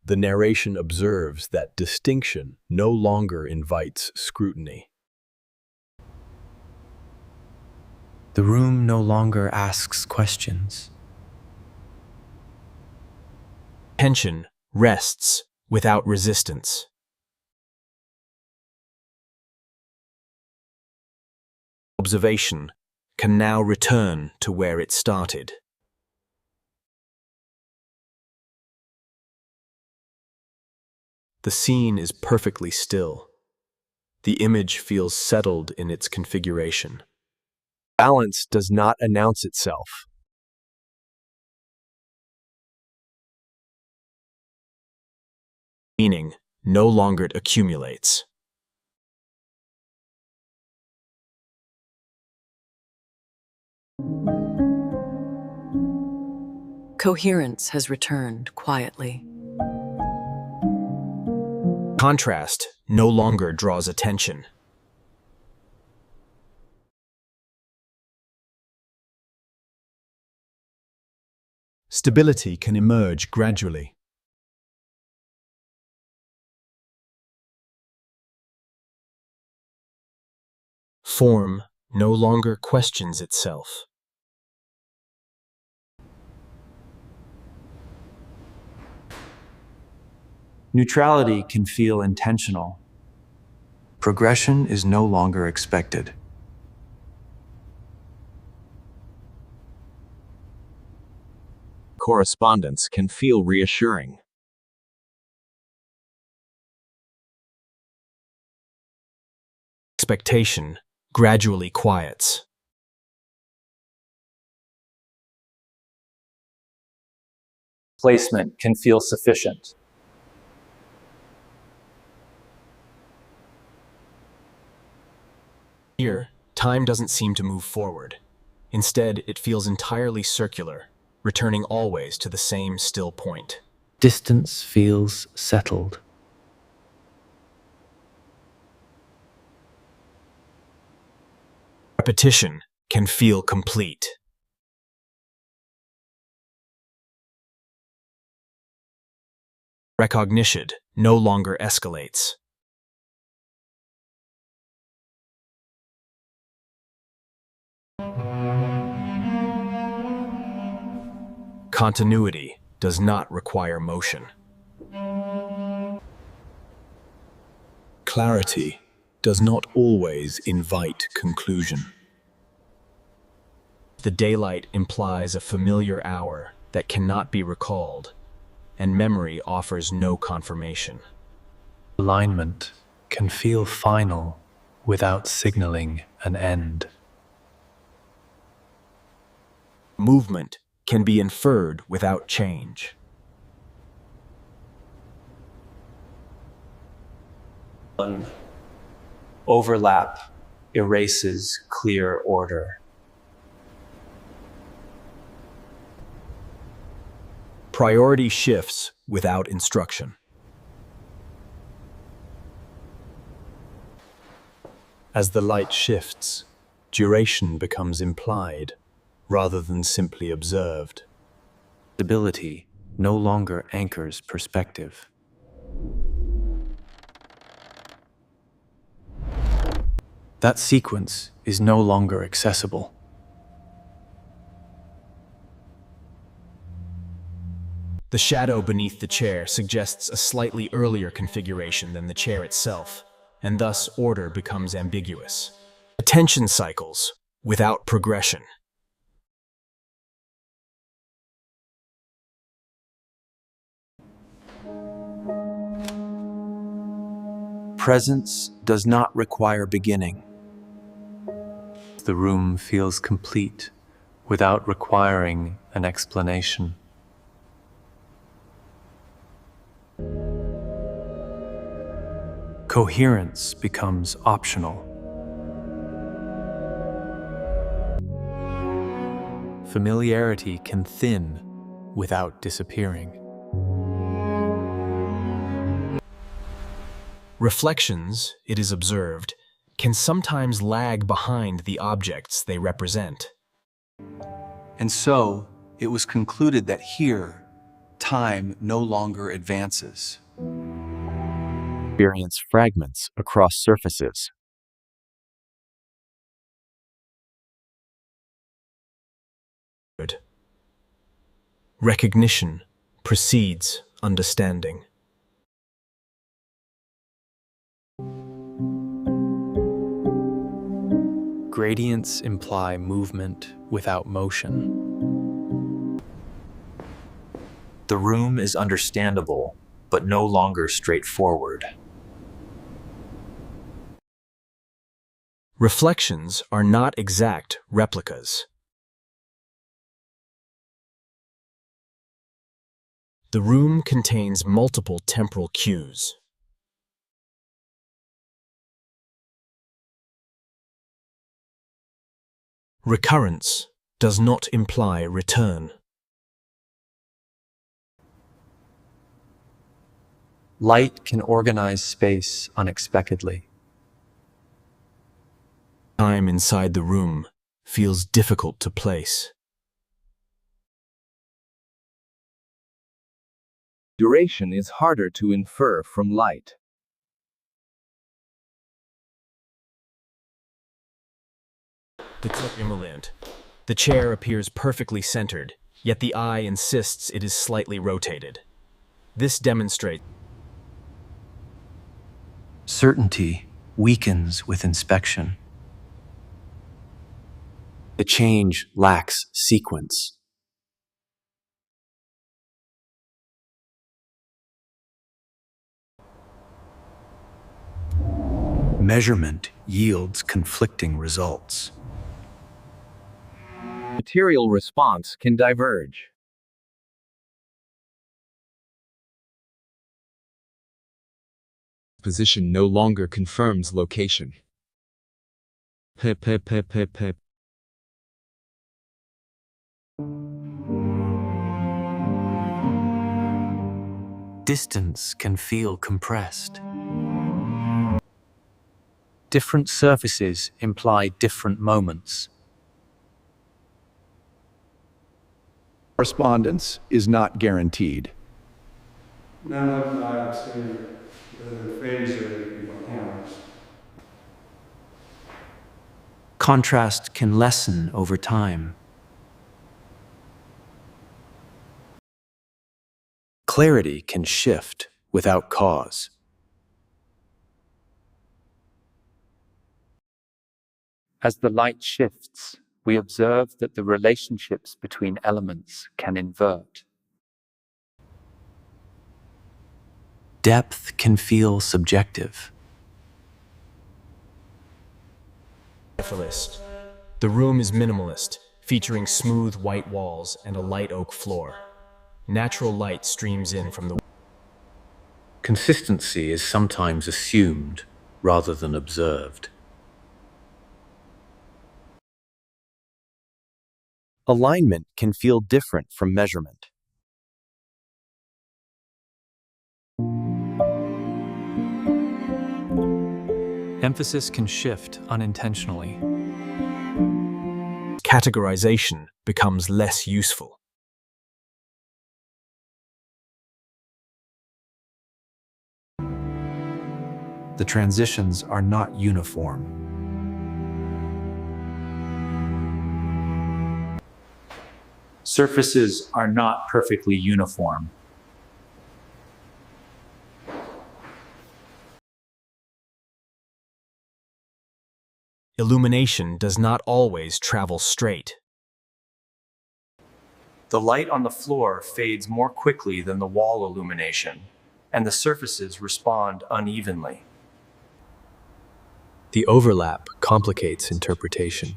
The narration observes that distinction no longer invites scrutiny. The room no longer asks questions. Attention rests without resistance. Observation can now return to where it started. The scene is perfectly still. The image feels settled in its configuration. Balance does not announce itself. Meaning no longer accumulates. Coherence has returned quietly. Contrast no longer draws attention. Stability can emerge gradually. Form no longer questions itself. Neutrality can feel intentional. Progression is no longer expected. Correspondence can feel reassuring. Expectation gradually quiets. Placement can feel sufficient. Here, time doesn't seem to move forward. Instead, it feels entirely circular, returning always to the same still point. Distance feels settled. Repetition can feel complete. Recognition no longer escalates. Continuity does not require motion. Clarity does not always invite conclusion. The daylight implies a familiar hour that cannot be recalled, and memory offers no confirmation. Alignment can feel final without signaling an end. Movement can be inferred without change. Overlap erases clear order. Priority shifts without instruction. As the light shifts, duration becomes implied rather than simply observed. Stability no longer anchors perspective. That sequence is no longer accessible. The shadow beneath the chair suggests a slightly earlier configuration than the chair itself, and thus order becomes ambiguous. Attention cycles without progression. Presence does not require beginning. The room feels complete without requiring an explanation. Coherence becomes optional. Familiarity can thin without disappearing. Reflections, it is observed, can sometimes lag behind the objects they represent. And so, it was concluded that here, time no longer advances. Experience fragments across surfaces. Recognition precedes understanding. Gradients imply movement without motion. The room is understandable, but no longer straightforward. Reflections are not exact replicas. The room contains multiple temporal cues. Recurrence does not imply return. Light can organize space unexpectedly. Time inside the room feels difficult to place. Duration is harder to infer from light. The chair appears perfectly centered, yet the eye insists it is slightly rotated. This demonstrates Certainty weakens with inspection. The change lacks sequence. Measurement yields conflicting results. Material response can diverge. Position no longer confirms location. Distance can feel compressed. Different surfaces imply different moments. Correspondence is not guaranteed. None of them, I'd say, the phase counts. Contrast can lessen over time. Clarity can shift without cause. As the light shifts, we observe that the relationships between elements can invert. Depth can feel subjective. The room is minimalist, featuring smooth white walls and a light oak floor. Natural light streams in from the Consistency is sometimes assumed rather than observed. Alignment can feel different from measurement. Emphasis can shift unintentionally. categorization becomes less useful. The transitions are not uniform. Surfaces are not perfectly uniform. Illumination does not always travel straight. The light on the floor fades more quickly than the wall illumination, and the surfaces respond unevenly. The overlap complicates interpretation.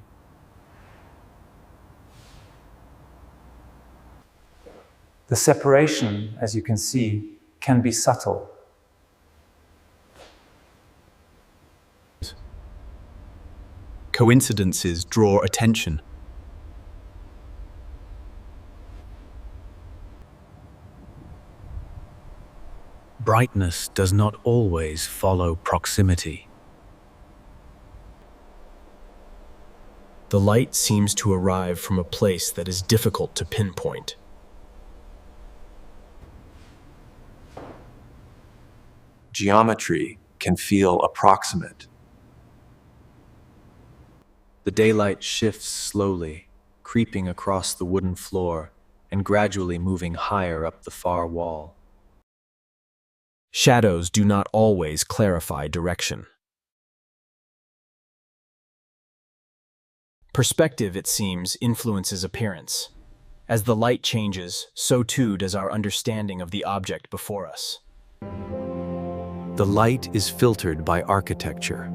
The separation, as you can see, can be subtle. Coincidences draw attention. Brightness does not always follow proximity. The light seems to arrive from a place that is difficult to pinpoint. geometry can feel approximate. The daylight shifts slowly, creeping across the wooden floor and gradually moving higher up the far wall. Shadows do not always clarify direction. Perspective, it seems, influences appearance. As the light changes, so too does our understanding of the object before us. The light is filtered by architecture.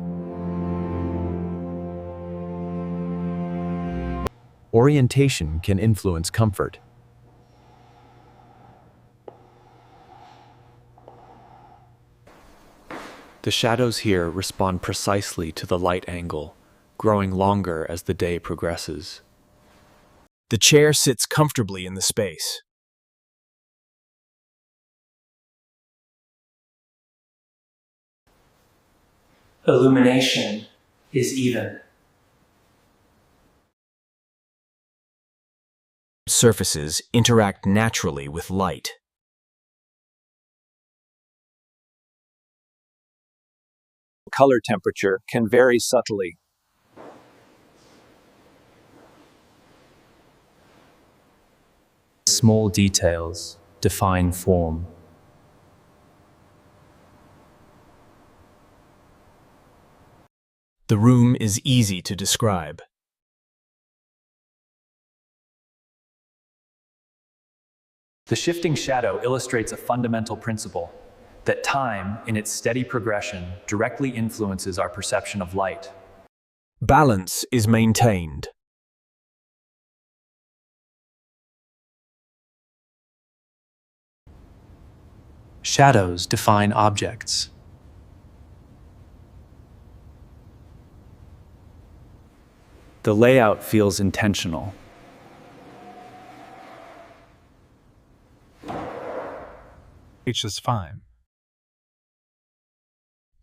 Orientation can influence comfort. The shadows here respond precisely to the light angle, growing longer as the day progresses. The chair sits comfortably in the space. Illumination is even. Surfaces interact naturally with light. Color temperature can vary subtly. Small details define form. The room is easy to describe. The shifting shadow illustrates a fundamental principle, that time, in its steady progression, directly influences our perception of light. Balance is maintained. Shadows define objects. The layout feels intentional. H is fine.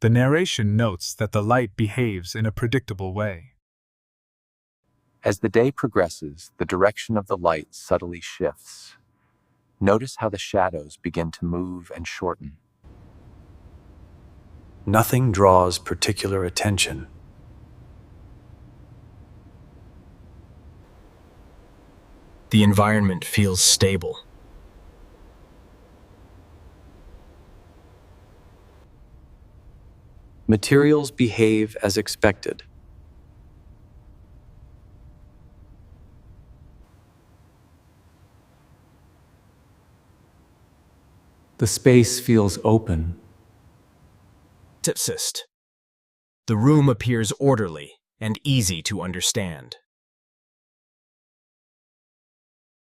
The narration notes that the light behaves in a predictable way. As the day progresses, the direction of the light subtly shifts. Notice how the shadows begin to move and shorten. Nothing draws particular attention. The environment feels stable. Materials behave as expected. The space feels open. The room appears orderly and easy to understand.